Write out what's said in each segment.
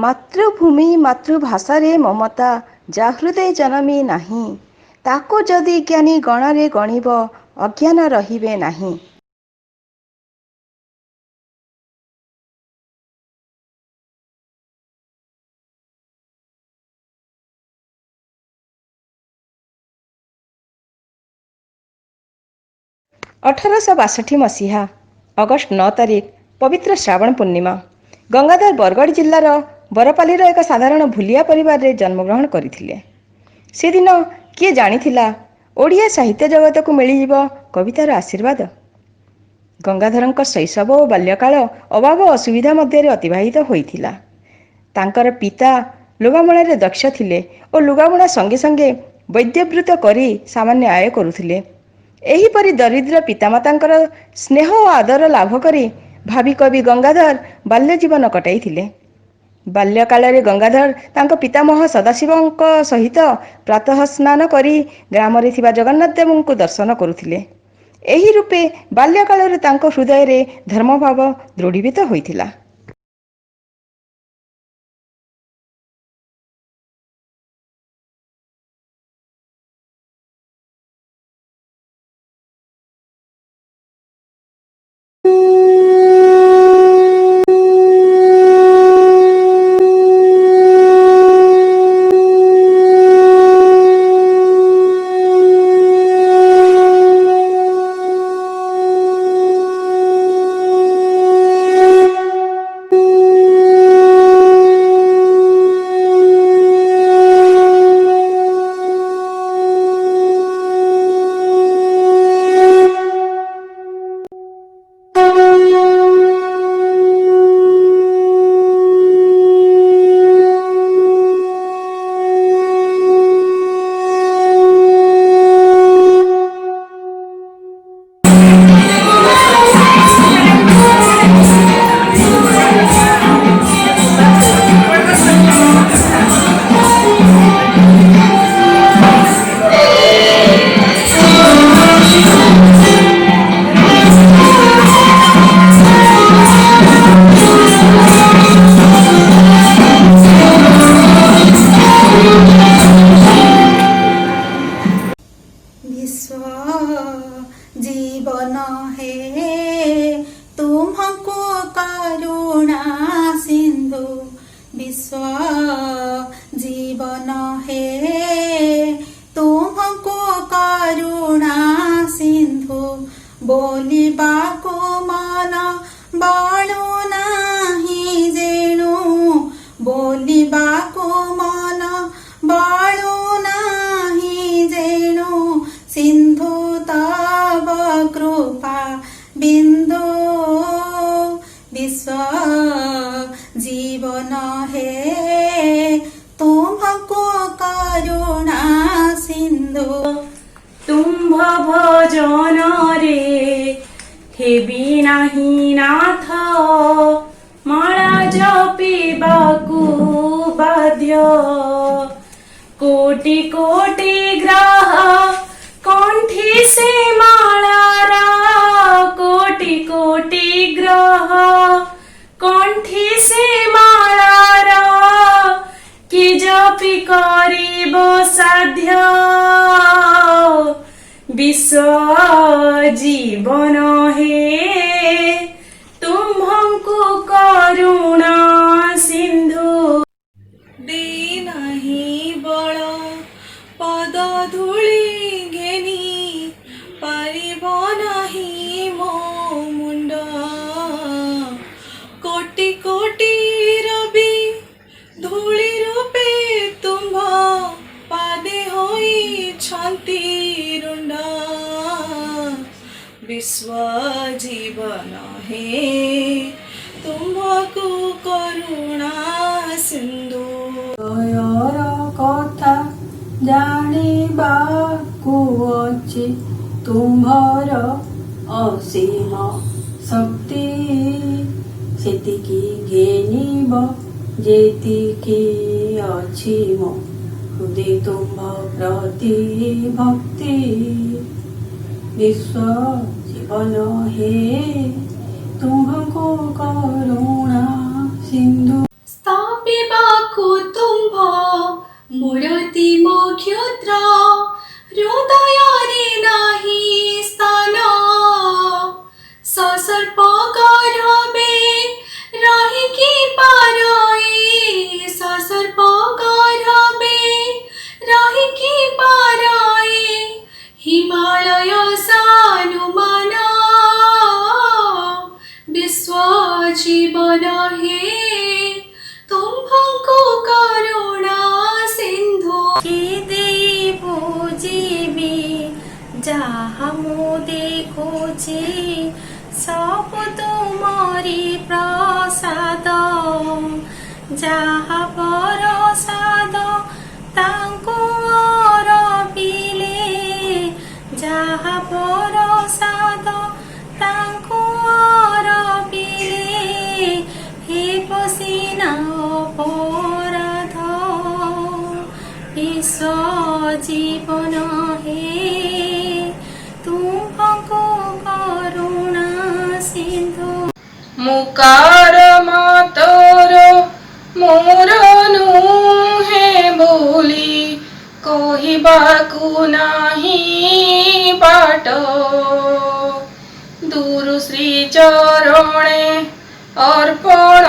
ମାତୃଭୂମି ମାତୃଭାଷାରେ ମମତା ଯା ହୃଦେ ଜନମି ନାହିଁ, ତାକୁ ଯଦି ଜ୍ଞାନୀ ଗଣରେ ଗଣିବ ଅଜ୍ଞାନ ରହିବେ ନାହିଁ। (1862) ଅଗଷ୍ଟ 9 ତାରିଖ ପବିତ୍ର ଶ୍ରାବଣ ପୂର୍ଣ୍ଣିମା। ଗଙ୍ଗାଧର ବରଗଡ଼ ଜିଲ୍ଲାର ବରପାଲିର ଏକ ସାଧାରଣ ଭୁଲିଆ ପରିବାରରେ ଜନ୍ମଗ୍ରହଣ କରିଥିଲେ। ସେଦିନ କିଏ ଜାଣିଥିଲା ଓଡ଼ିଆ ସାହିତ୍ୟ ଜଗତକୁ ମିଳିଯିବ କବିତାର ଆଶୀର୍ବାଦ। ଗଙ୍ଗାଧରଙ୍କ ଶୈଶବ ଓ ବାଲ୍ୟକାଳ ଅଭାବ ଅସୁବିଧା ମଧ୍ୟରେ ଅତିବାହିତ ହୋଇଥିଲା। ତାଙ୍କର ପିତା ଲୁଗାବୁଣାରେ ଦକ୍ଷ ଥିଲେ ଓ ଲୁଗାବୁଣା ସଙ୍ଗେ ସଙ୍ଗେ ବୈଦ୍ୟବୃତ୍ତ କରି ସାମାନ୍ୟ ଆୟ କରୁଥିଲେ। ଏହିପରି ଦରିଦ୍ର ପିତାମାତାଙ୍କର ସ୍ନେହ ଓ ଆଦର ଲାଭ କରି ଭାବି କବି ଗଙ୍ଗାଧର ବାଲ୍ୟ ଜୀବନ କଟାଇଥିଲେ। ବାଲ୍ୟକାଳରେ ଗଙ୍ଗାଧର ତାଙ୍କ ପିତାମହ ସଦାଶିବଙ୍କ ସହିତ ପ୍ରାତଃ ସ୍ନାନ କରି ଗ୍ରାମରେ ଥିବା ଜଗନ୍ନାଥ ଦେବଙ୍କୁ ଦର୍ଶନ କରୁଥିଲେ। ଏହି ରୂପେ ବାଲ୍ୟକାଳରୁ ତାଙ୍କ ହୃଦୟରେ ଧର୍ମଭାବ ଦୃଢ଼ୀଭୂତ ହୋଇଥିଲା। जीवन है तुमको करुणा सिंधु, विश्व जीवन है तुमको करुणा सिंधु, बोलिबा को मन बळु नाही जेणु, बोलिबा को मन बळु नाही जेणु, सिंधु तव कृपा बिंदु, विश्व जीवन है तुमको करुणा सिंधु। तुम्भ भजन रे हेबि नाही नाथ, माळा जपिबाकु बाध्य, कोटि कोटि ग्रह कंठी से माळारा, कोटि कोटि ग्रह कंठी से माळारा, कि जपि करिब साध्य, विश्व जीवन है तुम्हंकु करुणा सिंधु। दे नाही बळ पद धूଳି घेनी, पारिब नाही मो मुंड, कोटि कोटि रवि धूଳି रूपे तुम्भ पादे होई छंती रुंड, विश्व जीवन है तुमको करुणा सिंधु। କଥା ଜାଣିବାକୁ ଅଛି ତୁମ୍ଭର ଅସୀମ ଶକ୍ତି, ସେତିକି ଘେନିବ ଯେତିକି ଅଛି ମୋ ହୃଦେ ତୁମ୍ଭ ପ୍ରତି ଭକ୍ତି, विश्व जीवन है तुमको करुणा सिंधु। स्थापिबा कुटुम्ब मूर्ति मोक्षत्र हृदयरे नाही स्थान ससर्प गर्भे रहिकी पाराए ससर्प गर्भे रहिकी पाराए हिमालय सानुमान विश्व जीवन हे तुम्भको करुणा सिंधु पूजिबी जहाँ मु देखुची सब तुमरी प्रसाद जहाँ प्रसाद तांको अरबिले जहाँ प्रसाद तांको अरबिले हे पसीना अपराध विश्व जीवन हे तुमको करुणा सिंधु मुकार मातर मोर नुहे बोली कहिबाकु नाही बाट दूर श्री चरणे अर्पण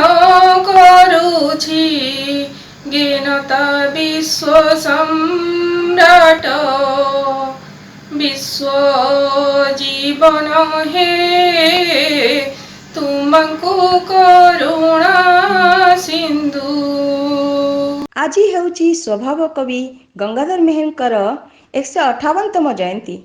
करुछि ज्ञानता विश्व सम्राट विश्व जीवन हे तुमको करुणा सिंधु। ଆଜି ହେଉଛି ସ୍ୱଭାବ କବି ଗଙ୍ଗାଧର ମେହେରଙ୍କର 158ତମ ଜୟନ୍ତୀ।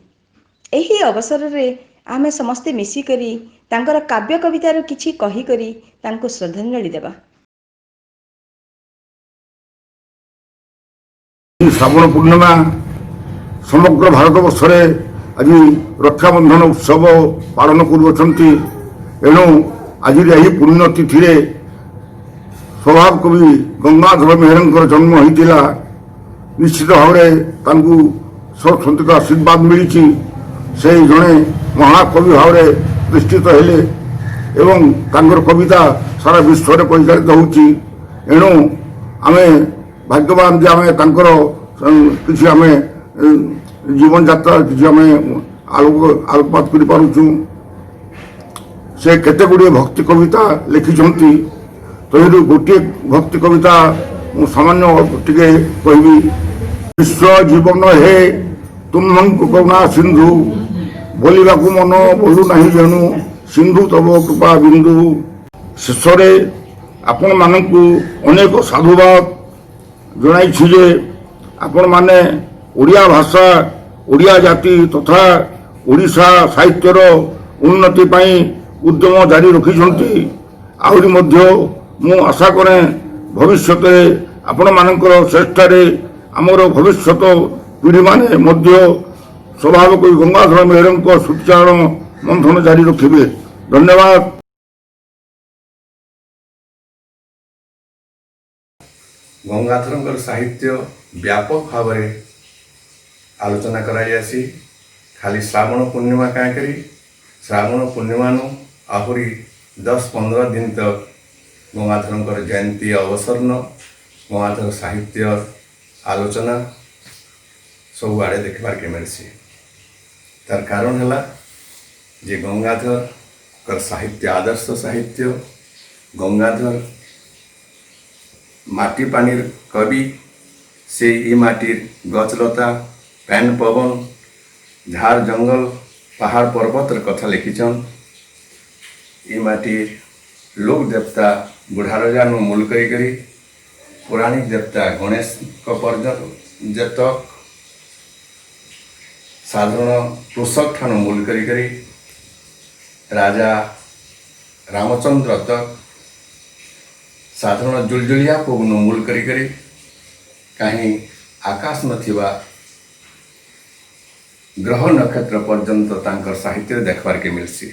ଏହି ଅବସରରେ ଆମେ ସମସ୍ତେ ମିଶିକରି ତାଙ୍କର କାବ୍ୟ କବିତାରୁ କିଛି କହିକରି ତାଙ୍କୁ ଶ୍ରଦ୍ଧାଞ୍ଜଳି ଦେବା। ଶ୍ରାବଣ ପୂର୍ଣ୍ଣିମା ସମଗ୍ର ଭାରତବର୍ଷରେ ଆଜି ରକ୍ଷାବନ୍ଧନ ଉତ୍ସବ ପାଳନ କରୁଅଛନ୍ତି। ଏଣୁ ଆଜିର ଏହି ପୁଣ୍ୟ ତିଥିରେ ସ୍ୱଭାବ କବି ଗଙ୍ଗାଧର ମେହେରଙ୍କର ଜନ୍ମ ହୋଇଥିଲା। ନିଶ୍ଚିତ ଭାବରେ ତାଙ୍କୁ ସରସ୍ୱତୀଙ୍କ ଆଶୀର୍ବାଦ ମିଳିଛି। ସେ ଜଣେ ମହାକବି ଭାବରେ ପ୍ରତିଷ୍ଠିତ ହେଲେ ଏବଂ ତାଙ୍କର କବିତା ସାରା ବିଶ୍ୱରେ ପରିଚାଳିତ ହେଉଛି। ଏଣୁ ଆମେ ଭାଗ୍ୟବାନ ଯେ ଆମେ ତାଙ୍କର କିଛି ଆମେ ଜୀବନଯାତ୍ରା କିଛି ଆମେ ଆଲୋକପାତ କରିପାରୁଛୁ। ସେ କେତେ ଗୁଡ଼ିଏ ଭକ୍ତି କବିତା ଲେଖିଛନ୍ତି। ତହିଁରୁ ଗୋଟିଏ ଭକ୍ତି କବିତା ମୁଁ ସାମାନ୍ୟ ଟିକେ କହିବି। ବିଶ୍ୱ ଜୀବନ ହେ ତୁମ୍ଭଙ୍କୁ କରୁଣା ସିନ୍ଧୁ ବୋଲିବାକୁ ମନ ବୋଲୁ ନାହିଁ ଜଣୁ ସିନ୍ଧୁ ତବ କୃପା ବିନ୍ଦୁ। ଶେଷରେ ଆପଣମାନଙ୍କୁ ଅନେକ ସାଧୁବାଦ ଜଣାଇଛି ଯେ ଆପଣମାନେ ଓଡ଼ିଆ ଭାଷା ଓଡ଼ିଆ ଜାତି ତଥା ଓଡ଼ିଶା ସାହିତ୍ୟର ଉନ୍ନତି ପାଇଁ ଉଦ୍ୟମ ଜାରି ରଖିଛନ୍ତି। ଆହୁରି ମଧ୍ୟ ମୁଁ ଆଶା କରେ ଭବିଷ୍ୟତରେ ଆପଣମାନଙ୍କର ଚେଷ୍ଟାରେ ଆମର ଭବିଷ୍ୟତ ପିଢ଼ିମାନେ ମଧ୍ୟ ସ୍ୱଭାବ କବି ଗଙ୍ଗାଧର ମେହେରଙ୍କ ସ୍ମୃତିଚାରଣ ମନ୍ଥନ ଜାରି ରଖିବେ। ଧନ୍ୟବାଦ। ଗଙ୍ଗାଧରଙ୍କର ସାହିତ୍ୟ ବ୍ୟାପକ ଭାବରେ ଆଲୋଚନା କରାଯାଇଛି। ଖାଲି ଶ୍ରାବଣ ପୂର୍ଣ୍ଣିମା କାହିଁକରି ଶ୍ରାବଣ ପୂର୍ଣ୍ଣିମାନୁ ଆହୁରି 10-15 ଦିନ ତକ ଗଙ୍ଗାଧରଙ୍କର ଜୟନ୍ତୀ ଅବସର ଗଙ୍ଗାଧର ସାହିତ୍ୟ ଆଲୋଚନା ସବୁଆଡ଼େ ଦେଖିବାର୍କେ ମିଳିଛି। ତାର କାରଣ ହେଲା ଯେ ଗଙ୍ଗାଧରଙ୍କର ସାହିତ୍ୟ ଆଦର୍ଶ ସାହିତ୍ୟ। ଗଙ୍ଗାଧର ମାଟି ପାଣିର କବି। ସେ ଇ ମାଟିର ଗଛଲତା ପାନ୍ ପବନ ଝାଡ଼ ଜଙ୍ଗଲ ପାହାଡ଼ ପର୍ବତର କଥା ଲେଖିଛନ୍। ଇ ମାଟିର ଲୋକ ଦେବତା ବୁଢ଼ା ରଜାନୁ ମୂଲ କରିକରି ପୌରାଣିକ ଦେବତା ଗଣେଶଙ୍କ ପର୍ଯ୍ୟନ୍ତ ସାଧାରଣ କୃଷକ ଠାନୁ ମୂଲ କରିକରି ରାଜା ରାମଚନ୍ଦ୍ର ତକ ସାଧାରଣ ଜୁଲଜୁଳିଆ ପବନ ମୂଲ କରିକରି କାହିଁ ଆକାଶ ନଥିବା ଗ୍ରହ ନକ୍ଷତ୍ର ପର୍ଯ୍ୟନ୍ତ ତାଙ୍କର ସାହିତ୍ୟରେ ଦେଖିବାର୍କେ ମିଳିଛି।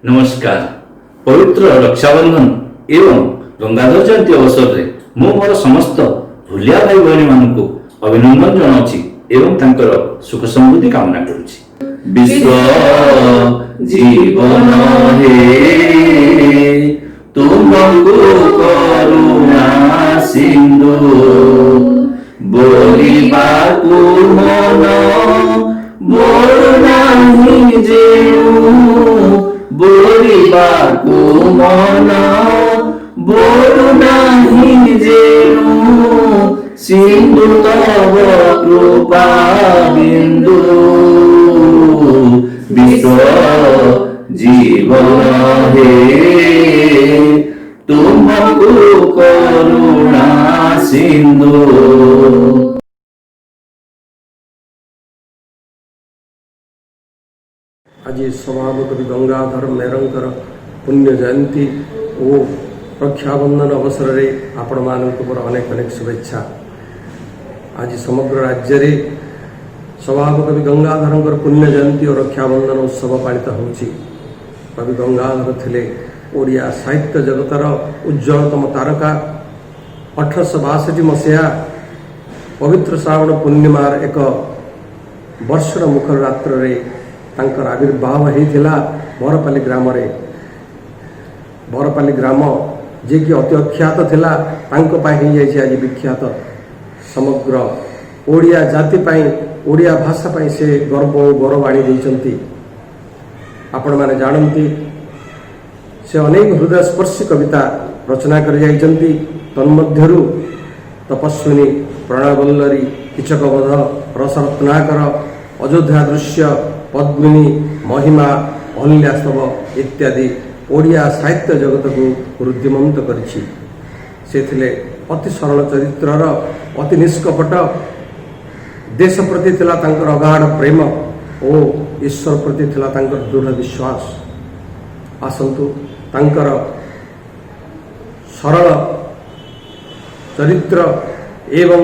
नमस्कार। पवित्र रक्षाबंधन एवं गंगाधर जयंती अवसर रे मु मोर समस्त भूलिया भाई बहनी मानकु अभिनंदन जनाउछि एवं तांकर सुख समृद्धि कामना करूछि। विश्व जीवन हे ତୁମକୁ କରୁଣା ସିନ୍ଧୁ ବୋଲିବାକୁ ମନ ବୋଲୁନାହିଁ ଯେଣୁ ବୋଲିବାକୁ ମନ ବୋଲୁନାହିଁ ଯେଣୁ ସିନ୍ଧୁ ତବ କୃପା ବିନ୍ଦୁ ବିଶ୍ୱ ଜୀବନ ହେ ତୁମକୁ କରୁଣା ସିନ୍ଧୁ। ଆଜି ସଭାପତି ଗଙ୍ଗାଧର ମେହେରଙ୍କର ପୁଣ୍ୟ ଜୟନ୍ତୀ ଓ ରକ୍ଷାବନ୍ଧନ ଅବସରରେ ଆପଣମାନଙ୍କୁ ମୋର ଅନେକ ଅନେକ ଶୁଭେଚ୍ଛା। ଆଜି ସମଗ୍ର ରାଜ୍ୟରେ ସଭାପତି ଗଙ୍ଗାଧରଙ୍କର ପୁଣ୍ୟ ଜୟନ୍ତୀ ଓ ରକ୍ଷାବନ୍ଧନ ଉତ୍ସବ ପାଳିତ ହେଉଛି। କବି ଗଙ୍ଗାଧର ଥିଲେ ଓଡ଼ିଆ ସାହିତ୍ୟ ଜଗତର ଉଜ୍ଜ୍ୱଳତମ ତାରକା। 1862 ମସିହା ପବିତ୍ର ଶ୍ରାବଣ ପୂର୍ଣ୍ଣିମାର ଏକ ବର୍ଷର ମୁଖର ରାତ୍ରରେ ତାଙ୍କର ଆବିର୍ଭାବ ହୋଇଥିଲା ବରପାଲି ଗ୍ରାମରେ। ବରପାଲି ଗ୍ରାମ ଯିଏକି ଅତି ଅଖ୍ୟାତ ଥିଲା ତାଙ୍କ ପାଇଁ ହୋଇଯାଇଛି ଆଜି ବିଖ୍ୟାତ। ସମଗ୍ର ଓଡ଼ିଆ ଜାତି ପାଇଁ ଓଡ଼ିଆ ଭାଷା ପାଇଁ ସେ ଗର୍ବ ଓ ଗୌରବ ଆଣି ଦେଇଛନ୍ତି। ଆପଣମାନେ ଜାଣନ୍ତି ସେ ଅନେକ ହୃଦୟସ୍ପର୍ଶୀ କବିତା ରଚନା କରିଯାଇଛନ୍ତି। ତନ୍ମଧ୍ୟରୁ ତପସ୍ୱିନୀ, ପ୍ରଣୟବଲ୍ଲରୀ, କିଚକବଧ, ରସରତ୍ନାକର, ଅଯୋଧ୍ୟା ଦୃଶ୍ୟ, ପଦ୍ମିନୀ, ମହିମା, ଅହଲ୍ୟାସ୍ତବ ଇତ୍ୟାଦି ଓଡ଼ିଆ ସାହିତ୍ୟ ଜଗତକୁ ରୁଦ୍ଧିମନ୍ତ କରିଛି। ସେ ଥିଲେ ଅତି ସରଳ ଚରିତ୍ରର, ଅତି ନିଷ୍କପଟ। ଦେଶ ପ୍ରତି ଥିଲା ତାଙ୍କର ଅଗାଢ଼ ପ୍ରେମ ଓ ଈଶ୍ୱର ପ୍ରତି ଥିଲା ତାଙ୍କର ଦୃଢ଼ ବିଶ୍ୱାସ। ଆସନ୍ତୁ ତାଙ୍କର ସରଳ ଚରିତ୍ର ଏବଂ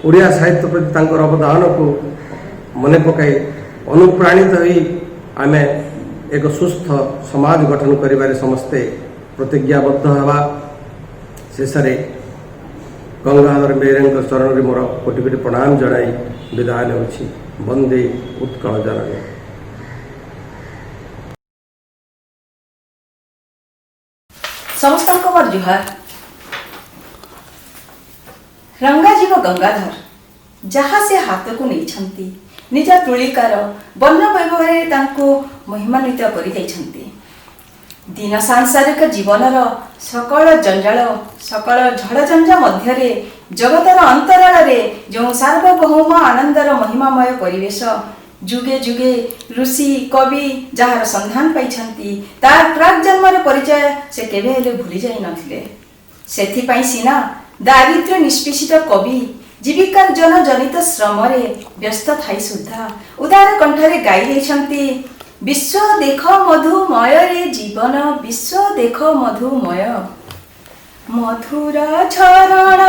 ଓଡ଼ିଆ ସାହିତ୍ୟ ପ୍ରତି ତାଙ୍କର ଅବଦାନକୁ ମନେ ପକାଇ ଅନୁପ୍ରାଣିତ ହୋଇ ଆମେ ଏକ ସୁସ୍ଥ ସମାଜ ଗଠନ କରିବାରେ ସମସ୍ତେ ପ୍ରତିଜ୍ଞାବଦ୍ଧ ହେବା। ଶେଷରେ ଗଙ୍ଗାଧର ମେହେରଙ୍କ ଚରଣରେ ମୋର କୋଟି କୋଟି ପ୍ରଣାମ ଜଣାଇ ବିଦାୟ ନେଉଛି। ବନ୍ଦେ ଉତ୍କଳ ଜନନୀ। ସମସ୍ତଙ୍କ ମୋର ଜୁହାର। ରଙ୍ଗାଜୀବ ଗଙ୍ଗାଧର ଯାହା ସେ ହାତକୁ ନେଇଛନ୍ତି ନିଜ ତୁଳିକାର ବର୍ଣ୍ଣ ବୈଭବରେ ତାଙ୍କୁ ମହିମାନ୍ୱିତ କରିଯାଇଛନ୍ତି। ଦିନ ସାଂସାରିକ ଜୀବନର ସକଳ ଜଞ୍ଜାଳ, ସକଳ ଝଡ଼ଝଞ୍ଜ ମଧ୍ୟରେ ଜଗତର ଅନ୍ତରାଳରେ ଯେଉଁ ସାର୍ବଭୌମ ଆନନ୍ଦର ମହିମାମୟ ପରିବେଶ, ଯୁଗେ ଯୁଗେ ଋଷି କବି ଯାହାର ସନ୍ଧାନ ପାଇଛନ୍ତି ତାର ପ୍ରାକ୍ ଜନ୍ମର ପରିଚୟ ସେ କେବେ ହେଲେ ଭୁଲି ଯାଇ ନଥିଲେ। ସେଥିପାଇଁ ସିନା ଦାରିଦ୍ର୍ୟ ନିଷ୍ପେଷିତ କବି ଜୀବିକାର୍ଜନ ଜନିତ ଶ୍ରମରେ ବ୍ୟସ୍ତ ଥାଇ ସୁଦ୍ଧା ଉଦାର କଣ୍ଠରେ ଗାଇ ଦେଇଛନ୍ତି, ବିଶ୍ୱ ଦେଖ ମଧୁମୟରେ ଜୀବନ, ବିଶ୍ୱ ଦେଖ ମଧୁମୟ। ମଧୁର ଝରଣ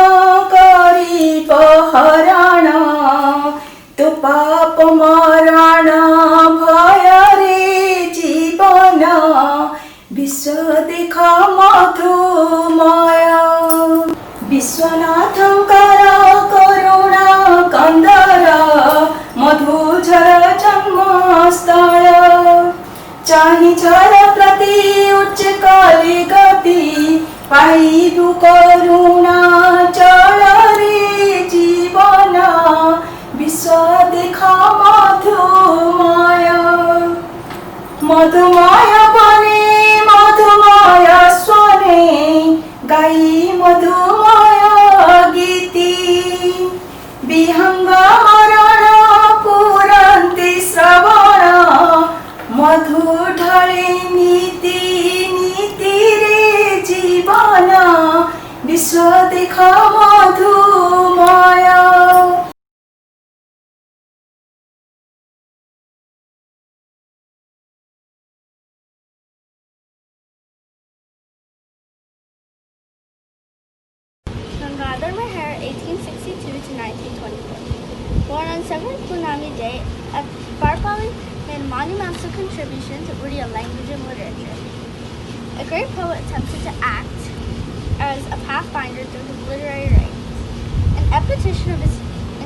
କରିବ ହରଣ, ତୋ ପାପ ମରଣ ଭୟରେ ଜୀବନ, ବିଶ୍ୱ ଦେଖ ମଧୁମୟ। ବିଶ୍ୱନାଥଙ୍କର କରୁଣା କନ୍ଦର, ମଧୁଝର ଜନ୍ମସ୍ଥଳ। ଚାହିଁଝର ପ୍ରତି ଉଚ୍ଚ କଲି ଗତି, ପାଇବୁ କରୁଣା ଚଳରେ ଜୀବନ, ବିଶ୍ୱ ଦେଖ ମଧୁମୟ। ମଧୁମୟ ବନେ ମଧୁମୟ ସ୍ୱନେ, ଗାଇ ମଧୁମୟ ଗୀତି। ବିହଙ୍ଗ ମରଣ ପୁରନ୍ତି ଶ୍ରବଣ, ମଧୁ ଢଳେ ନୀତି ନୀତିରେ ଜୀବନ, ବିଶ୍ୱ ଦେଖ ମଧୁମୟ। Gangadhar Meher, 1862 to 1924. Born on 7th Punami Day at Barpali, made monumental contribution to Odia language and literature. A great poet attempted to act as a pathfinder through his literary writings. An epitome of his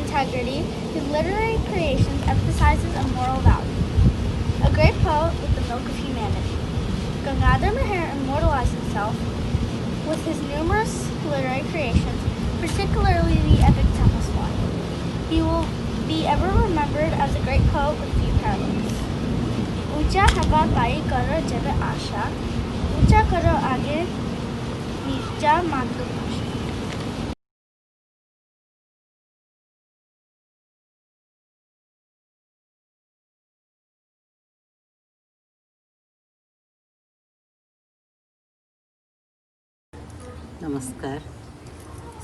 integrity, his literary creations emphasizes a moral value. A great poet with the milk of humanity. Gangadhar Mehar immortalized himself with his numerous literary creations, particularly the epic Tapaswat. He will be ever remembered as a great poet with few parallels. Ucha hava pai karo jebe asha, ucha karo age nija matruഭാষা. नमस्कार।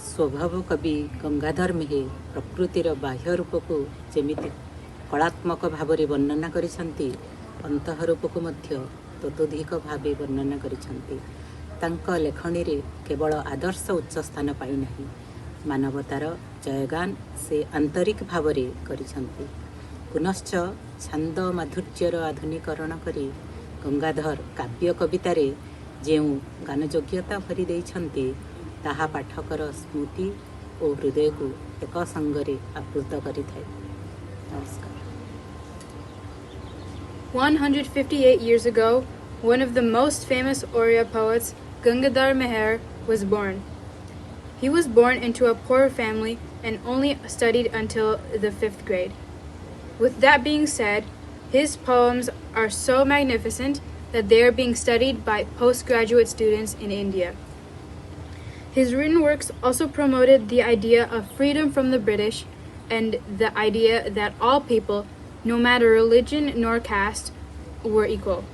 स्वभाव कवि गंगाधर मेहेर प्रकृतिर बाह्य रूप को जेमिति कलात्मक भाव वर्णना करिसंती, अंतः रूप को मध्य ततोधिक भावे वर्णना करिसंती। तांका लेखनी रे केवल आदर्श उच्च स्थान पाई नहीं, मानवतार जयगान से आंतरिक भाव करिसंती। पुनश्च छांद माधुर्यर आधुनिकरण करी गंगाधर काव्य कवितारे ଯେଉଁ ଗାନଯୋଗ୍ୟତା ଭରି ଦେଇଛନ୍ତି ତାହା ପାଠକର ସ୍ମୃତି ଓ ହୃଦୟକୁ ଏକ ସଙ୍ଗରେ ଆପ୍ଲୁତ କରିଥାଏ। ନମସ୍କାର। 158 years ago, one of the most famous Oriya poets, Gangadhar Meher, was born. He was born into a poor family and only studied until the 5th grade. With that being said, his poems are so magnificent that they are being studied by postgraduate students in India. His written works also promoted the idea of freedom from the British and the idea that all people, no matter religion nor caste, were equal.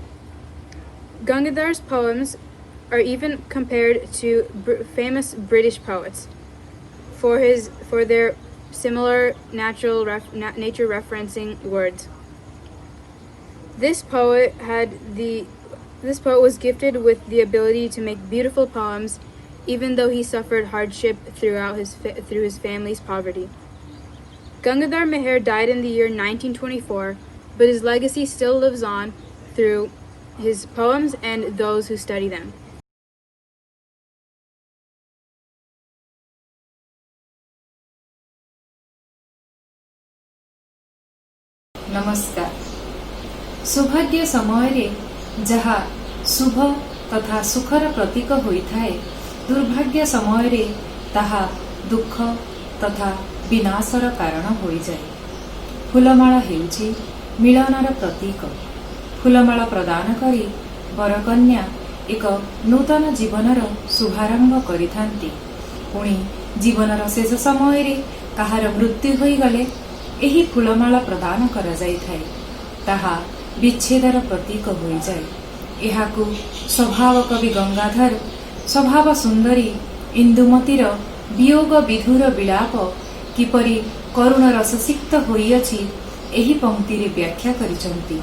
Gangadhar's poems are even compared to famous British poets for their similar nature referencing words. This poet was gifted with the ability to make beautiful poems, even though he suffered hardship through his family's poverty. Gangadhar Meher died in the year 1924, but his legacy still lives on through his poems and those who study them. नमस्कार। सौभाग्य समय जहा शुभ तथा सुखर प्रतीक होइथाए, दुर्भाग्य समय ताहा दुख तथा विनाशर कारण होई जाए। फूलमाला हेउछि मिलनर प्रतीक। फूलमाला प्रदान करी वरकन्या एक नूतन जीवनर शुभारंभ करिथांती। पुणी जीवनर शेष समय काहार मृत्यु होई गले एही फूलमाला प्रदान करा जाइथाए, ताहा विच्छेदर प्रतीक होई जाए। एहाकु स्वभाव कवि गंगाधर स्वभाव सुंदरी इंदुमतीर वियोग विधुर विलाप किपरि करुण रससिक्त होइअछि एही पंक्तिरे व्याख्या करिसंती।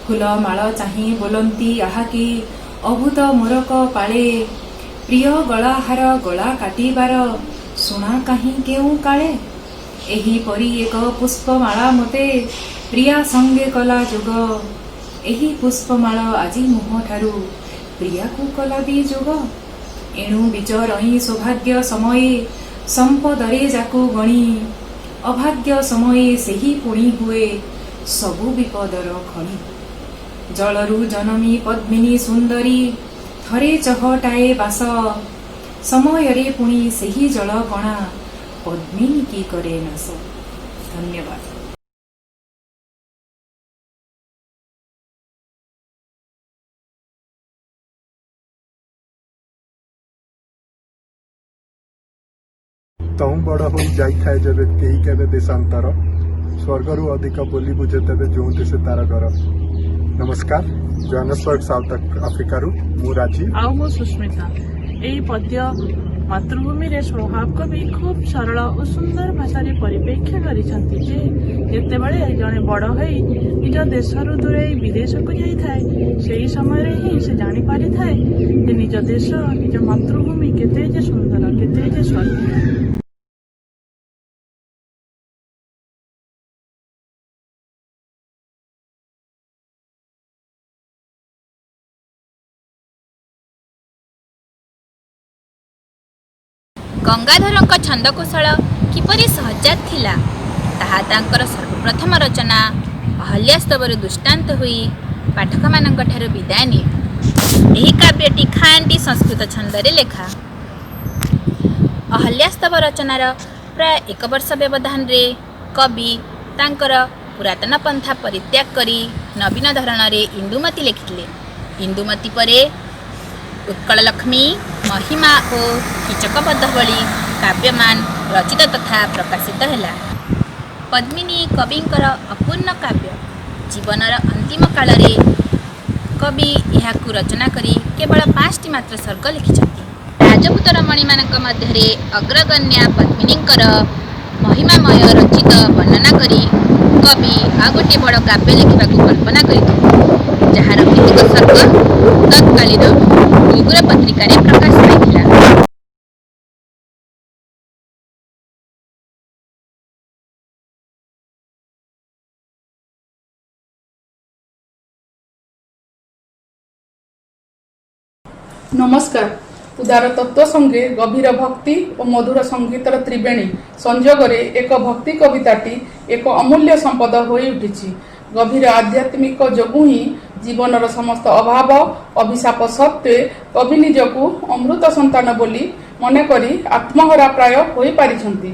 फूलमाଳ चाहि बोलंती आहाकी अभूत मोरक पाळे, प्रिय गलाहार गला काटिबार सुना काहि केउ काळे। एही परी एक पुष्पमाला मते प्रिया संगे कला जुग, एही पुष्पमाला आजी मुह ठारू प्रिया को कला भी जुग। एणु विचरही सौभाग्य समय संपदरे जाकु गणी, अभाग्य समय सेही पुणी हुए सबु विपदर खणी। जलरू जनमी पद्मिनी सुंदरी थरे चहटाए बास, समयरे पुणी सेही जल कणा पद्मिनी की करे नाश। धन्यवाद। तहु बड़ हो जाए जब कई केवे देशांतर, स्वर्गर अधिक बोली बुझे तेरे जो देशे तार घर। नमस्कार। जोहान्सबर्ग साउथ आफ्रिकार मु राजीव आउ मु सुस्मिता। एई पद्य मातृभूमि रे स्वभाव कवि खूब सरल और सुंदर भाषा रे परिप्रेक्ष्य करिसंती जे जेतेबेले जणे बड़ होई निज देशरु दूरे विदेश को जाई थाए, सेही समय रे ही से जानि पारि थाए जे निज देश निज मातृभूमि केते जे सुंदर केते जे स्वर्गीय। गंगाधरଙ୍କ छंदकौशल किपरि सहजात थिला ताहा तांकर सर्वप्रथम रचना अहल्यास्तवर दृष्टांत होई पाठक मानक ठाରୁ विदाय निये। ଏହି କାବ୍ୟଟି ଖାଣ୍ଟି ସଂସ୍କୃତ ଛନ୍ଦରେ ଲେଖା। ଅହଲ୍ୟାସ୍ତବ ରଚନାର ପ୍ରାୟ 1 ବର୍ଷ ବ୍ୟବଧାନରେ କବି ତାଙ୍କର ପୁରାତନ ପନ୍ଥା ପରିତ୍ୟାଗ କରି ନବୀନ ଧରଣରେ ଇନ୍ଦୁମତୀ ଲେଖିଥିଲେ। ଇନ୍ଦୁମତୀ ପରେ ଉତ୍କଳ ଲକ୍ଷ୍ମୀ, ମହିମା ଓ କୀଚକବଧ ଭଳି କାବ୍ୟମାନ ରଚିତ ତଥା ପ୍ରକାଶିତ ହେଲା। ପଦ୍ମିନୀ କବିଙ୍କର ଅପୂର୍ଣ୍ଣ କାବ୍ୟ। ଜୀବନର ଅନ୍ତିମ କାଳରେ କବି ଏହାକୁ ରଚନା କରି କେବଳ 5ଟି ମାତ୍ର ସର୍ଗ ଲେଖିଛନ୍ତି। ରାଜପୁତ ରମଣୀମାନଙ୍କ ମଧ୍ୟରେ ଅଗ୍ରଗଣ୍ୟା ପଦ୍ମିନୀଙ୍କର ମହିମାମୟ ରଚିତ ବର୍ଣ୍ଣନା କରି କବି ଆଉ ଗୋଟିଏ ବଡ଼ କାବ୍ୟ ଲେଖିବାକୁ କଳ୍ପନା କରିଥିଲେ, ଯାହାର କେତେକ ସର୍ଗ ତତ୍କାଳୀନ ମୁଗୁର ପତ୍ରିକାରେ ପ୍ରକାଶ ପାଇଥିଲା। ନମସ୍କାର। ଉଦାର ତତ୍ତ୍ୱ ସଙ୍ଗେ ଗଭୀର ଭକ୍ତି ଓ ମଧୁର ସଙ୍ଗୀତର ତ୍ରିବେଣୀ ସଂଯୋଗରେ ଏକ ଭକ୍ତି କବିତାଟି ଏକ ଅମୂଲ୍ୟ ସମ୍ପଦ ହୋଇ ଉଠିଛି। ଗଭୀର ଆଧ୍ୟାତ୍ମିକ ଯୋଗୁଁ ହିଁ ଜୀବନର ସମସ୍ତ ଅଭାବ ଅଭିଶାପ ସତ୍ତ୍ୱେ କବି ନିଜକୁ ଅମୃତ ସନ୍ତାନ ବୋଲି ମନେକରି ଆତ୍ମହରା ପ୍ରାୟ ହୋଇପାରିଛନ୍ତି।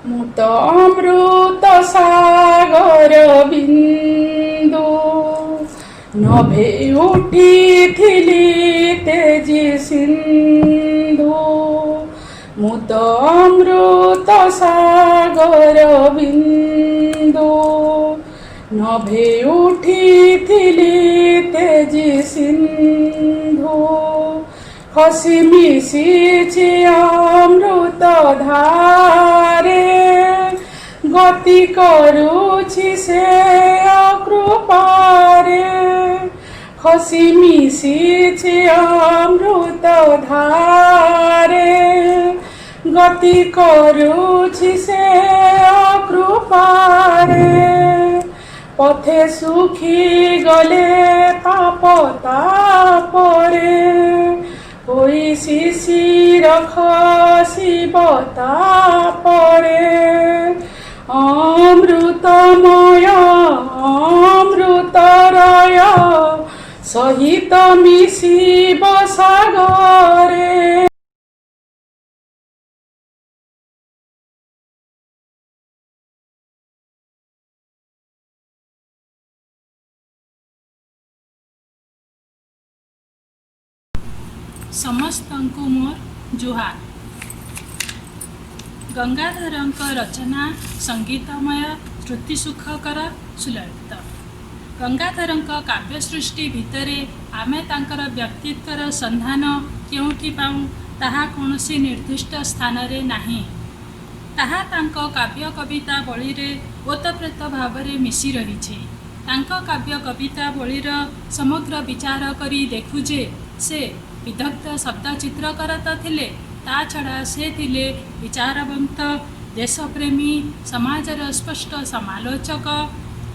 ମୁଁ ତ ଅମୃତ ସାଗର ବିନ୍ଦୁ ନଭେ ଉଠିଥିଲି ତେଜି ସିନ୍ଧୁ। ମୁଁ ତ ଅମୃତ ସାଗର ବିନ୍ଦୁ ନଭେ ଉଠିଥିଲି ତେଜି ସିନ୍ଧୁ। ଖସି ମିଶିଛି ଅମୃତ ଧାରେ ଗତି କରୁଛି ସେ ଅକୃପାରେ। ଖସି ମିଶିଛି ଅମୃତ ଧାରେ ଗତି କରୁଛି ସେ ଅକୃପାରେ। ପଥେ ଶୁଖିଗଲେ ପାପ ତାପରେ ହୋଇ ଶିଶିର ଖସିବ ତାପରେ। ଅମୃତମୟ ଅମୃତରୟ ସହିତ ମିଶିବ ସାଗରେ। ସମସ୍ତଙ୍କୁ ମୋର ଜୁହାର। ଗଙ୍ଗାଧରଙ୍କ ରଚନା ସଙ୍ଗୀତମୟ, ଶ୍ରୁତି ସୁଖକର, ସୁଲଳିତ। ଗଙ୍ଗାଧରଙ୍କ କାବ୍ୟ ସୃଷ୍ଟି ଭିତରେ ଆମେ ତାଙ୍କର ବ୍ୟକ୍ତିତ୍ୱର ସନ୍ଧାନ କେଉଁଠି ପାଉ ତାହା କୌଣସି ନିର୍ଦ୍ଦିଷ୍ଟ ସ୍ଥାନରେ ନାହିଁ। ତାହା ତାଙ୍କ କାବ୍ୟ କବିତା ବଳିରେ ଓତପ୍ରୋତ ଭାବରେ ମିଶି ରହିଛି। ତାଙ୍କ କାବ୍ୟ କବିତା ବଳିର ସମଗ୍ର ବିଚାର କରି ଦେଖୁ ଯେ ସେ ବିଦଗ୍ଧ ଶବ୍ଦ ଚିତ୍ରକର ତ ଥିଲେ, ତା ଛଡ଼ା ସେ ଥିଲେ ବିଚାରବନ୍ତ, ଦେଶପ୍ରେମୀ, ସମାଜର ସ୍ପଷ୍ଟ ସମାଲୋଚକ,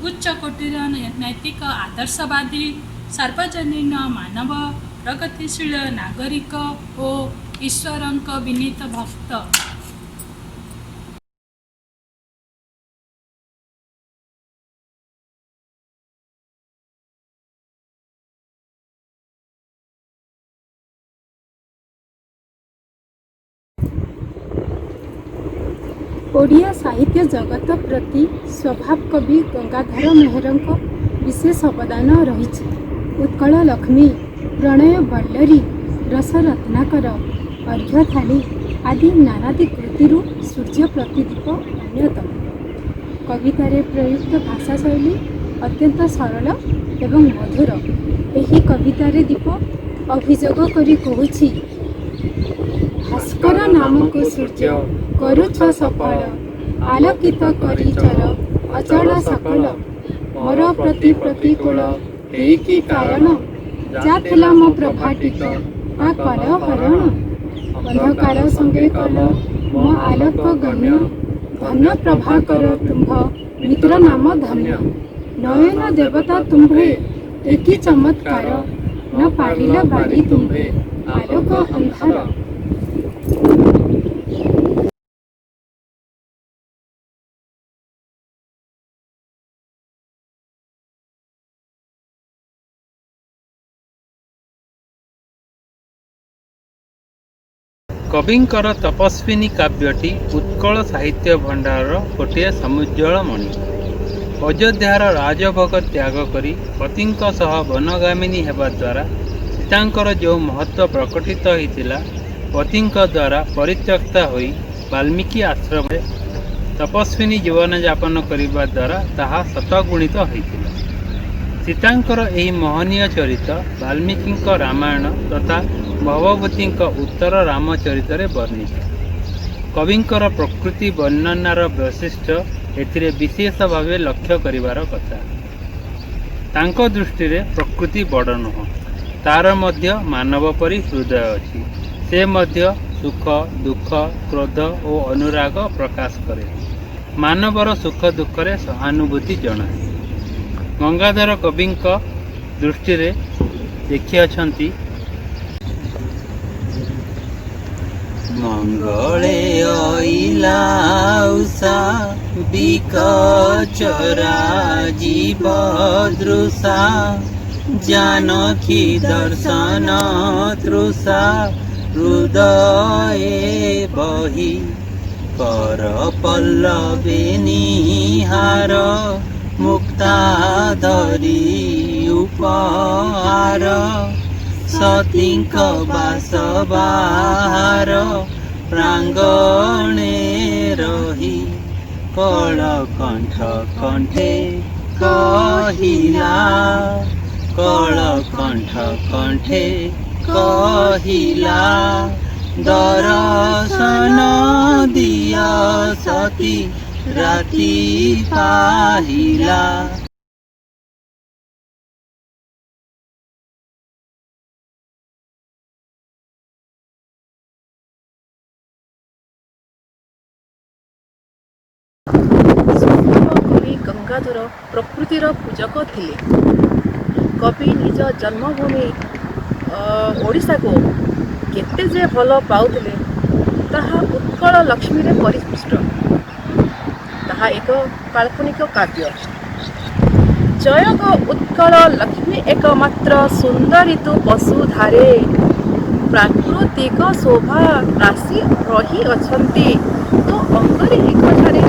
ଉଚ୍ଚ କୋଟିର ନୈତିକ ଆଦର୍ଶବାଦୀ, ସାର୍ବଜନୀନ ମାନବ, ପ୍ରଗତିଶୀଳ ନାଗରିକ ଓ ଈଶ୍ୱରଙ୍କ ବିନୀତ ଭକ୍ତ। ଓଡ଼ିଆ ସାହିତ୍ୟ ଜଗତ ପ୍ରତି ସ୍ୱଭାବ କବି ଗଙ୍ଗାଧର ମେହେରଙ୍କ ବିଶେଷ ଅବଦାନ ରହିଛି। ଉତ୍କଳ ଲକ୍ଷ୍ମୀ, ପ୍ରଣୟ ବଲ୍ଲରୀ, ରସ ରତ୍ନାକର, ଅର୍ଘ୍ୟଥାଳି ଆଦି ନାନାଦି କୃତିରୁ ସୂର୍ଯ୍ୟ ପ୍ରତିଦୀପ ଅନ୍ୟତମ। କବିତାରେ ପ୍ରୟୁକ୍ତ ଭାଷା ଶୈଳୀ ଅତ୍ୟନ୍ତ ସରଳ ଏବଂ ମଧୁର। ଏହି କବିତାରେ ଦୀପ ଅଭିଯୋଗ କରି କହୁଛି, ଭାସ୍କର ନାମକୁ ସୂର୍ଯ୍ୟ କରୁଛ ସଫଳ, ଆଲୋକିତ କରିଚର ଅଚଳ ସକଳ। ମୋର ପ୍ରତି ପ୍ରତିକୂଳ ହେଇକି କାରଣ, ଯା ଥିଲା ମୋ ପ୍ରଭାଟିକ ତା କଲ ହରଣ। ଅନ୍ଧକାର ସଙ୍ଗେ କଲ ମୋ ଆଲୋକ ଗଣ୍ୟ, ଧନ୍ୟ ପ୍ରଭାକର ତୁମ୍ଭ ମିତ୍ର ନାମ ଧନ୍ୟ। ନୟନ ଦେବତା ତୁମ୍ଭେ ଏକି ଚମତ୍କାର, ନ ପାରିଲ ବାରି ତୁମ୍ଭେ ଆଲୋକ ଅନ୍ଧାର। कविंकर तपस्विनी काव्यटी उत्कल साहित्य भंडार गोटे समुज्ज्वल मणि। अयोध्यार राजभोग त्याग करी पतिंक सह वनगामिनी हेबा द्वारा सीतांकर जो महत्व प्रकटित होइतिला पतिंक द्वारा परित्यक्ता होई वाल्मीकि आश्रम तपस्विनी जीवन यापन करने द्वारा ताहा शतगुणित होइतिला। सीतांकर एही महनीय चरित वाल्मीकि रामायण तथा भवभूति उत्तर रामचरित वर्णित। कविंकर प्रकृति वर्णनार वैशिष्ट्य एथिरे विशेष भाव लक्ष्य करिवार कथा। तांको दृष्टि रे प्रकृति बड़ नुह, तार मध्य मानव परि हृदय अछि। से मध्य सुख दुख क्रोध और अनुराग प्रकाश करे। मानवर सुख दुख रे सहानुभूति जनाए। गंगाधर कविंक दृष्टि रे देखिअछंती मंगले अइला उषा बिकचरा जीव दृशा जानकी दर्शन तृषा हृदय बही कर पल्लवे निहार मुक्ता धरी उपहार सतींक बास बाहार प्रांगणे रही कल कंठ कंठे कहिला कल कंठ कंठे कहिला दर्शन दिया सती राति पाहिला। कवि गंगाधर प्रकृतिर पूजक थिले। कवि निज जन्मभूमि ओडिशा को केते जे भल पाउथिले ताहा उत्कल लक्ष्मी रे परिपुष्ट। ताहा एक काल्पनिक काव्य। जयक उत्कल लक्ष्मी एकमात्र सुंदर ऋतु वसुधारे प्राकृतिक शोभा राशि रही अछंती तो अंगरी गठारे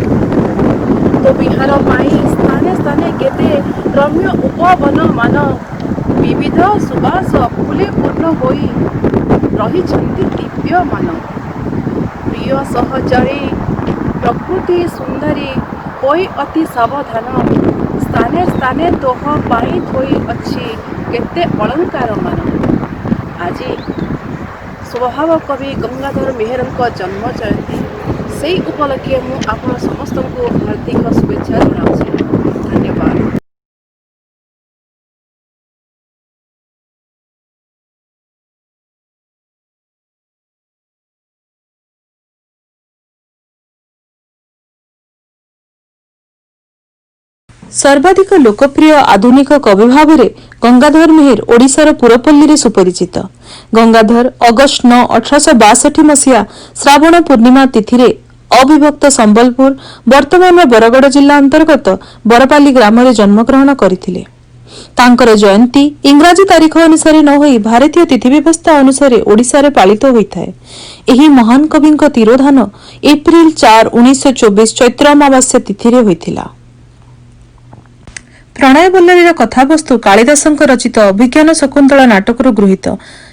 तो विहार पाई स्थाने स्थाने केते रम्य उपवन मान विविध सुबास फुले पूर्ण होई रही दिव्य मान। प्रिय सहचरी प्रकृति सुंदरी होई अति सावधान स्थाने स्थाने तोह पाई थोई अच्छी केते अलंकार मान। आज स्वभाव कवि गंगाधर मेहरଙ୍କ जन्म जयंती से उपलक्षे मु आपण समस्त को हार्दिक शुभेच्छा जनाऊँ। धन्यवाद। सर्वाधिक लोकप्रिय आधुनिक कवि भाव में गंगाधर मेहर ओडिशार पुरपल्ली रे सुपरिचित। गंगाधर अगस्ट 9 1862 मसीहा श्रावण पूर्णिमा तिथि रे अविभक्त संबलपुर वर्तमान बरगड़ जिला अंतर्गत बरपाली ग्राम रे जन्मग्रहण करथिले। तांकर जयंती इंग्राजी तारीख अनुसार न होई भारतीय तिथि व्यवस्था अनुसार ओडिशा रे पालित होइथाय। एही महान कविंक तिरोधान एप्रिल 4 1924 चैत्र अमावास्या तिथि रे होइथिला। प्रणय बल्लरीर कथावस्तु कालिदासଙ୍କ रचित अभिज्ञान शकुन्तला नाटकରୁ गृहीत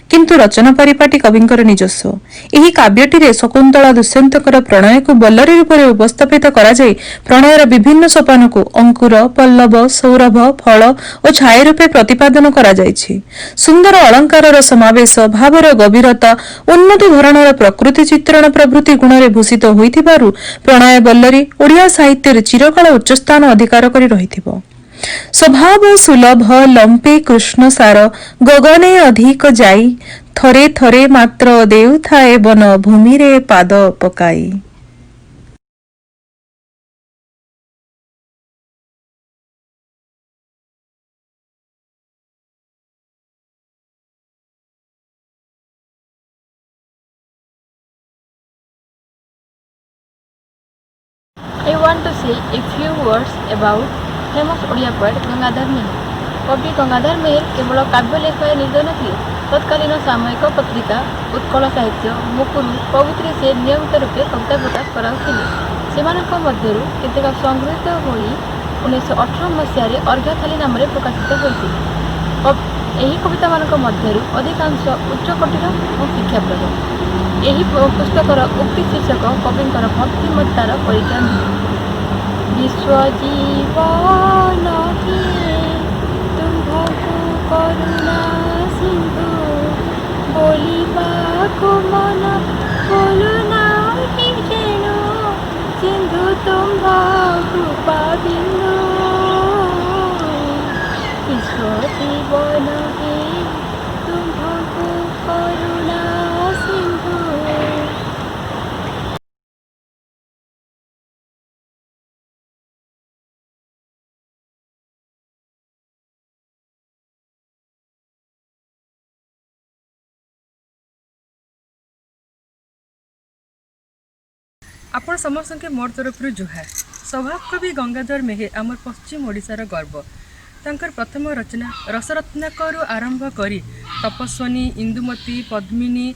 किंतु रचना परिपाटी कविंकर निजस्व। ଏହି କାବ୍ୟଟିରେ ଶକୁନ୍ତଳା ଦୁଷ୍ୟନ୍ତଙ୍କର ପ୍रणୟକୁ ବଲ୍ଲରୀ ରୂପରେ ଉପସ୍ଥାପିତ କରାଯାଇ ପ୍रणୟର ବିଭିନ୍ନ ସୋପାନକୁ ଅଙ୍କୁର, ପଲ୍ଲବ, ସୌରଭ, ଫଳ ଓ ଛାୟା ରୂପେ ପ୍ରତିପାଦନ କରାଯାଇଛି। ସୁନ୍ଦର ଅଳଙ୍କାରର ସମାବେଶ, ଭାବର ଗଭୀରତା, ଉନ୍ନତ ଧରଣର ପ୍ରକୃତି ଚିତ୍ରଣ ପ୍ରଭୃତି ଗୁଣରେ ଭୂଷିତ ହୋଇଥିବାରୁ ପ୍रणୟ ବଲ୍ଲରୀ ଓଡ଼ିଆ ସାହିତ୍ୟରେ ଚିରକାଳ ଉଚ୍ଚସ୍ଥାନ ଅଧିକାର କରି ରହିଥିବ। स्वभाव सुलभ लंपे कृष्ण सार गगने अधिक जाई थरे थरे मात्र देउ थाए बन भूमि रे पाद पकाई। I want to say a few words about famous Odia poet Gangadhar Meher. कवि गंगाधर मेहेर केवल काव्य लेखार निर्दय नथिले। तत्कालीन सामयिक पत्रिका उत्कल साहित्य मुकुरु प्रभृति से नियमित रूपे कविता प्रकाश कराउथिले। सेमानक मध्यरु केतेक संगृहीत होई 1918 मसीहारे अर्घ्यथाली नाम प्रकाशित होइथिले। ଏହି କବିତାମାନଙ୍କ ମଧ୍ୟରୁ ଅଧିକାଂଶ ଉଚ୍ଚକୋଟୀର ଓ ଶିକ୍ଷାପ୍ରଦ। ଏହି ପୁସ୍ତକର ଉକ୍ତି ଶୀର୍ଷକ କବିଙ୍କର ଭକ୍ତିମତ୍ତାର ପରିଚୟ ଦିଏ। ବିଶ୍ୱଜୀବନ କି ତୁମ୍ଭକୁ କରୁଣା ସିନ୍ଧୁ ବୋଲିବାକୁ ମନ ବୋଲୁନାହିଁ ଯେଣୁ ସିନ୍ଧୁ ତୁମ୍ଭ କୃପା ବିନ୍ଦୁ ବିଶ୍ୱଜୀବନ କି ତୁମ୍ଭକୁ କରୁଣା ସିନ୍ଧୁ। आपण समस्त के मोर तरफ जुहार। स्वभाव कवि गंगाधर मेहेर आमर पश्चिम ओडिशार गर्व। तांकर प्रथम रचना रसरत्नाकरू आरंभ करी तपस्वनी इंदुमती पद्मिनी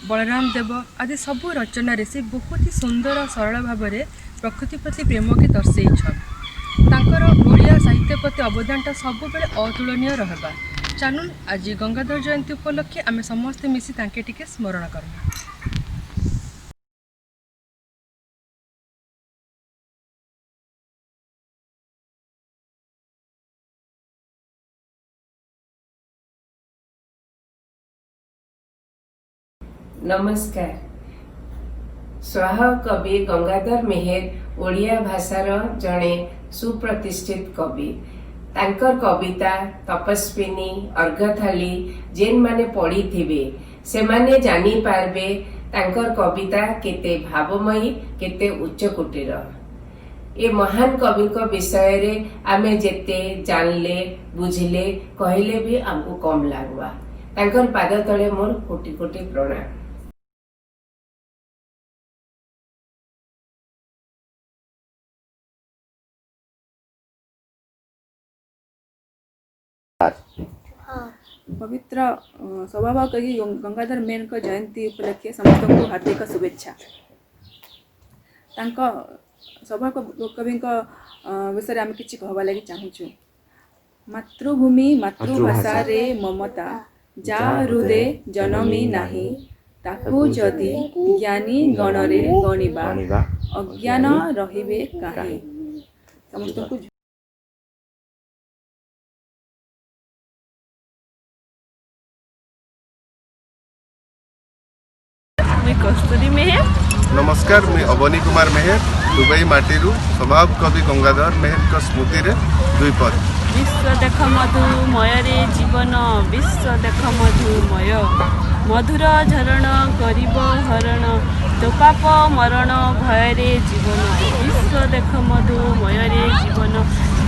बलराम देव आदि सबू रचन से बहुत ही सुंदर सरल भाव में प्रकृति प्रति प्रेम के दर्शेछन। तांकर ओडिया साहित्य प्रति अवदानटा सब बेले अतुलनीय रहबा। चालुन आज गंगाधर जयंती उपलक्षे आमे समस्ते मिसी तांके टिके स्मरण करबा। नमस्कार। स्वभाव कवि गंगाधर मेहेर ओडिया भाषार जड़े सुप्रतिष्ठित कवि। तांकर कविता तपस्विनी अर्घ्यथाली जेन माने पढ़ी थिबे से माने जानी पारबे तांकर कविता केते भावमयी केते उच्च कोटीर। ए महान कवि को विषय रे आमे जेते जानले बुझिले कहले भी हमको कम लागवा। तांकर पाद तले मोर कोटि कोटि प्रणाम। पवित्र स्वभाव कवि गंगाधर मेहेर जयंती उपलक्षे समस्त को हार्दिक शुभेच्छा। स्वभाव कवि विषय आम कि कहवा लगी चाहूँ। मातृभूमि मातृभाषा रे ममता जा हृदय जनमी नाही ताकू जदि ज्ञानी गणरे गणिबा अज्ञान रहिबे काहे। समस्त को कस्तूरी मेहेर। नमस्कार, मैं अवनी कुमार मेहेर दुबई माटीरू स्वभाव कवि गंगाधर मेहेर का स्मृति रे दुई पद। विश्व देख मधुमय रे जीवन विश्व देख मधुमय मधुर झरण गरीब हरण तो पाप मरण भय रे जीवन विश्व देख मधुमय रे जीवन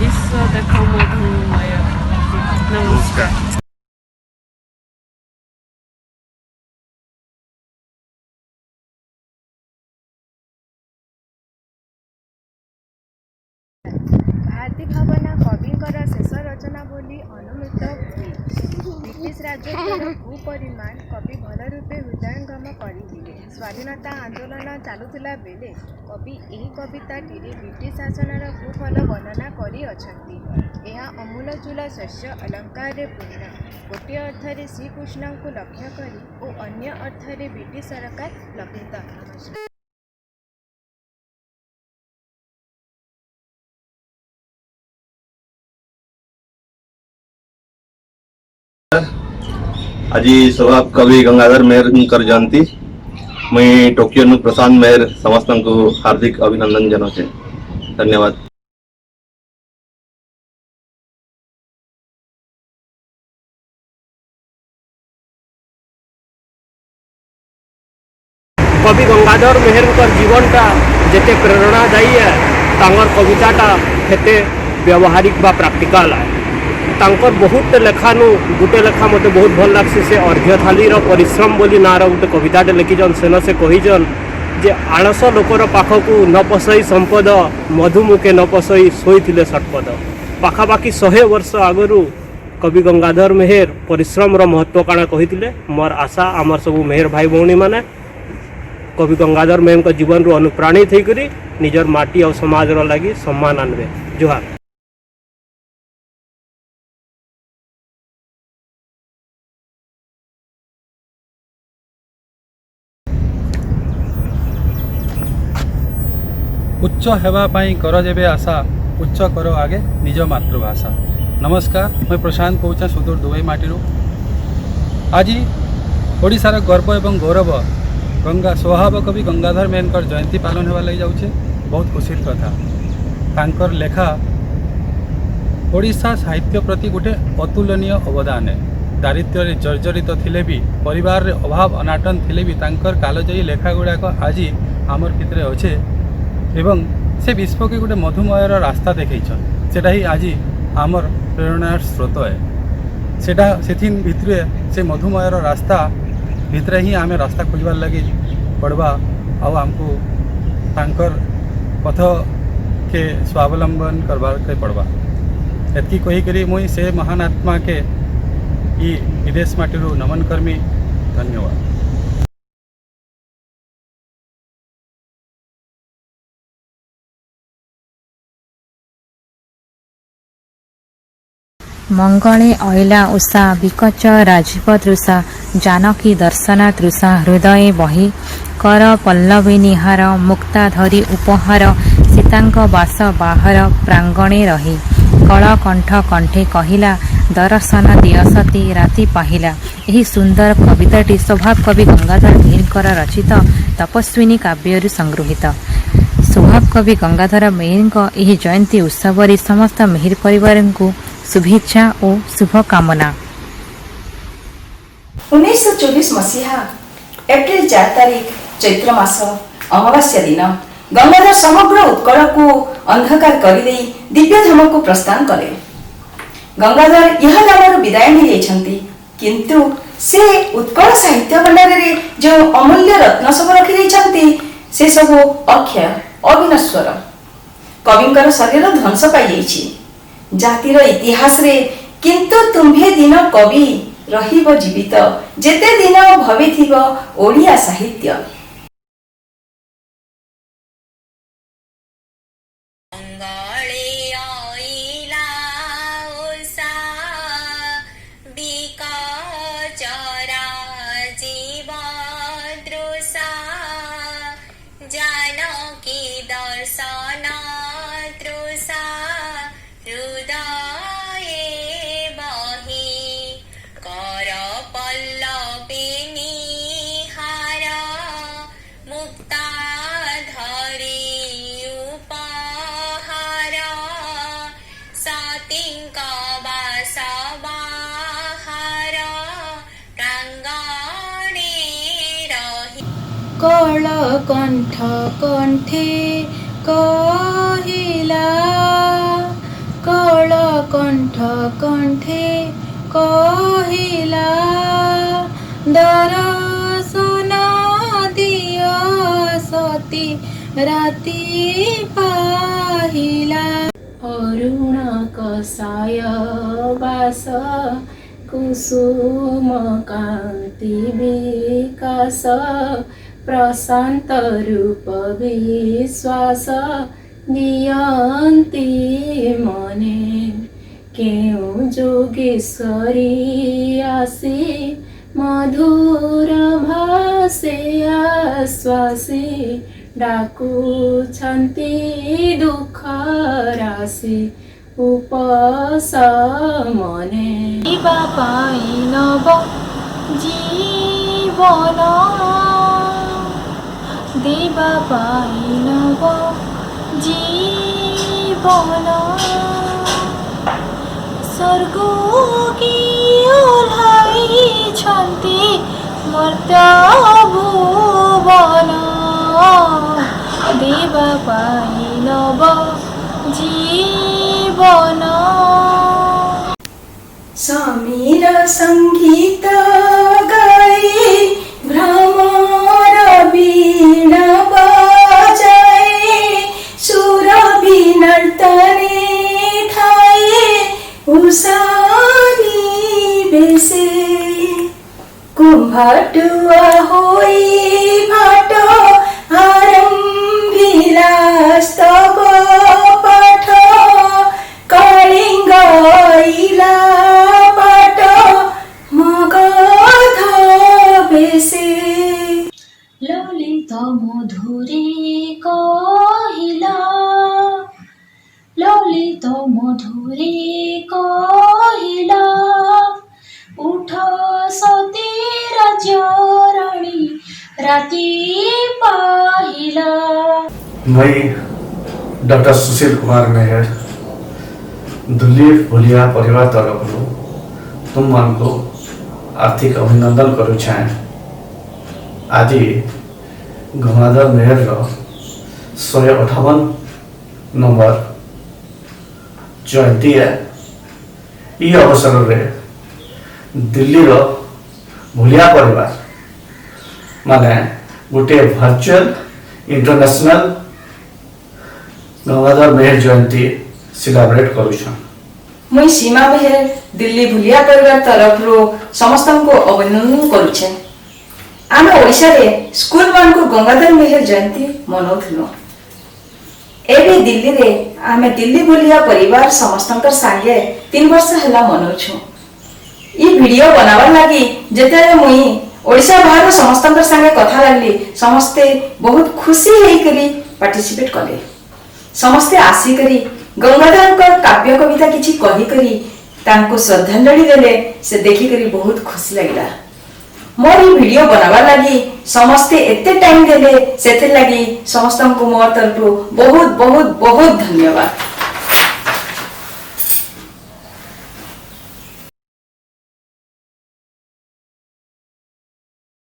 विश्व देख मधुमय। नमस्कार। भारती भावना कविंकर शेष रचना बोली अनुमित हुए। ब्रिटिश राजत्वर भूपरिमाण कवि भल रूपे हृदयंगम करथिले। स्वाधीनता आंदोलन चालुथिला बेले कवि एही कविताटी ब्रिटिश शासनर भूफल वर्णना करी अछंती। यह अमूलचूल शस्य अलंकार रे पूर्ण। गोटे अर्थरे श्रीकृष्ण को लक्ष्य करी और अन्य अर्थरे ब्रिटिश सरकार लक्षित। नमस्कार। आज स्वभाव कवि गंगाधर मेहेर जयंती मुई टोकियो नु प्रशांत मेहेर समस्त को हार्दिक अभिनंदन जनाऊे। धन्यवाद। कवि गंगाधर मेहेर जीवनटा जेते प्रेरणादायी है तांगर कविताटा हेते व्यवहारिक बा प्रैक्टिकल है। तांकर बहुत लेखानु गोटे लेखा मत बहुत भल लगसी। से अर्घ्यथालीर परिश्रम बोली नार गोटे कविताटे लिखिजन। सेन से कहीजन जे आलस लोकर पाखकू न पसई संपद मधुमुखे न पसई शोईथिले षटपद। पाखापाखि 100 वर्ष आगरू कवि गंगाधर मेहेर परिश्रम महत्व काଣା कही मोर आशा आमर सब मेहेर भाई भौणी मैंने कवि गंगाधर मेहेर जीवन रू अनुप्राणित होकर निजर माटी और समाज लगी सम्मान आनबे। जुहार। उच्च हेबा पाई कर जेबे आशा उच्च करो आगे निज मातृभाषा। नमस्कार, मैं प्रशांत कौचा सुदूर दुबई माटी। आज ओडिशार गर्व एवं गौरव गंगा स्वभाव कवि गंगाधर मेहेर जयंती पालन होगा लगी जाऊे। बहुत खुशी कथा तांकर लेखा ओडिशा साहित्य प्रति गोटे अतुलनीय अवदान है। दारिद्र्य जर्जरित थिले भी परिवार रे अभाव अनाटन थिले भी तांकर कालजयी लेखा गुड़ाक आज आमर भितर अच्छे एवं से विश्व के गोटे मधुमयर रास्ता देखन सेटा ही आज आमर प्रेरणार स्रोत है। सेटा से भितर से मधुमयर रास्ता भितर ही आम रास्ता खोजबार लगे पड़वा आमको तांकर पथ के स्वावलंबन करबार के पड़वा। एतकी कहीकरी मुई से महान आत्मा के ई विदेश माटी नमन कर्मी। धन्यवाद। मंगले अइला उषा विकच राजीव तृषा जानकी दर्शना तृषा हृदय बही कर पल्लवी निहार मुक्ता धरी उपहार सीतांक बास बाहर प्रांगणे रही कल कंठ कंठे कहिला दर्शन दिय सती राति पाहिला। यही सुंदर कविताटी स्वभाव कवि गंगाधर मेहेर रचित तपस्विनी काव्यरू संगृहीत। स्वभाव कवि गंगाधर मेहेर यह जयंती उत्सव समस्त मेहेर परिवार को शुभेच्छा और शुभकामना। 1924 मसीहा एप्रिल 4 तारिख चैत्र मास अमावास्या दिन गंगाधर समग्र उत्कल को अंधकार करदे दिव्य धाम को प्रस्थान कले। गंगाधर यह ग्राम विदाय नहीं किंतु से उत्कल साहित्य भंडार रे जो अमूल्य रत्न सब रखी से सब अक्षय अविनश्वर। कविंकर शरीर ध्वंस पाई जातिर इतिहास रे किंतु तुम्भे दिन कवि रहिब जीवित जेते दिन भविथिब ओडिया साहित्य। कल कंठ कंठे कहिला कल कंठ कंठे कहिला दर्शन दिय सती राति पाहिला। अरुण कसाय बास कुसुम कांति विकास प्रशांत रूप विश्वास दियंती मने केउ जोगेश्वरी आसी मधुर भाषे आश्वासी डाकुछन्ति दुख राशि उपशमने दिवा पाई नव जीवन दिवा पाई नव जीवन स्वर्ग की ओह्लाई छन्ति मर्त्य भुवन दिवा पाई नव जीवन। समीर संगीत गाई भ्रमर वीणा बजाई सुरभि नर्तने ठाई उषानी भाटुआ होई भाट आरंभिला स्तव पाठ कलिंग इला पाट मगध बेसे ललित मधुरे कहिला ललित मधुरे कहिला उठ सती राजराणी राती पाहिला। मैं डॉक्टर सुशील कुमार मेहर दुल्ली भुलिया परिवार तरफ तुम मान को आर्थिक अभिनंदन करुछे। आज गंगाधर मेहर 158 नंबर जयंती है। ये अवसर में दिल्ली रो भुलिया परिवार माने गोटे वर्चुअल इंटरनेशनल गंगाधर मेहर जयंती सेलिब्रेट करुछन। मुई सीमा मेहर दिल्ली भुलिया परिवार तरफ समस्त को अभिनंदन करुछे। आम ओडिशा रे स्कूल मान को गंगाधर मेहर जयंती मनाउथलो। एबे दिल्ली रे आमे दिल्ली भुलिया परिवार समस्त संगे 3 वर्ष हला मनाउछु। ई वीडियो बनावा लगी जेते मुई ओडिशा बाहर समस्त संगे कथा लागली समस्ते बहुत खुशी हेई करी पार्टिसिपेट कले। समस्ते आसी करी गंगाधर को काव्य कविता किछि कहि करी तांको श्रद्धांजलि देले से देखि करी बहुत खुशी लागला। मोर ई वीडियो बनावा लगी समस्ते एते टाइम देले सेते लगी समस्त को मोर तरफ बहुत बहुत बहुत धन्यवाद।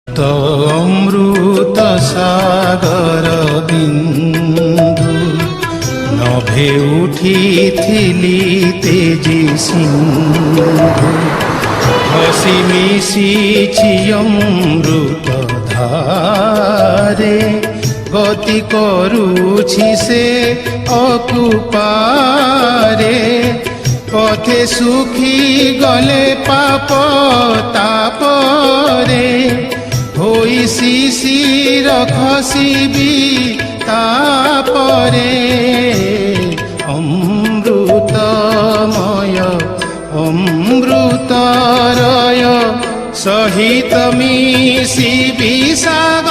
अमृत सागर बिंदु नभे उठिथिली तेजी सिंधु हसी मिशिछि अमृत धारे गति करुछि से अकुपारे पथे सुखी गले पाप तापरे होई शिशिर खसिबी तापरे अमृतमय अमृतरय सहित मिशिबी सागर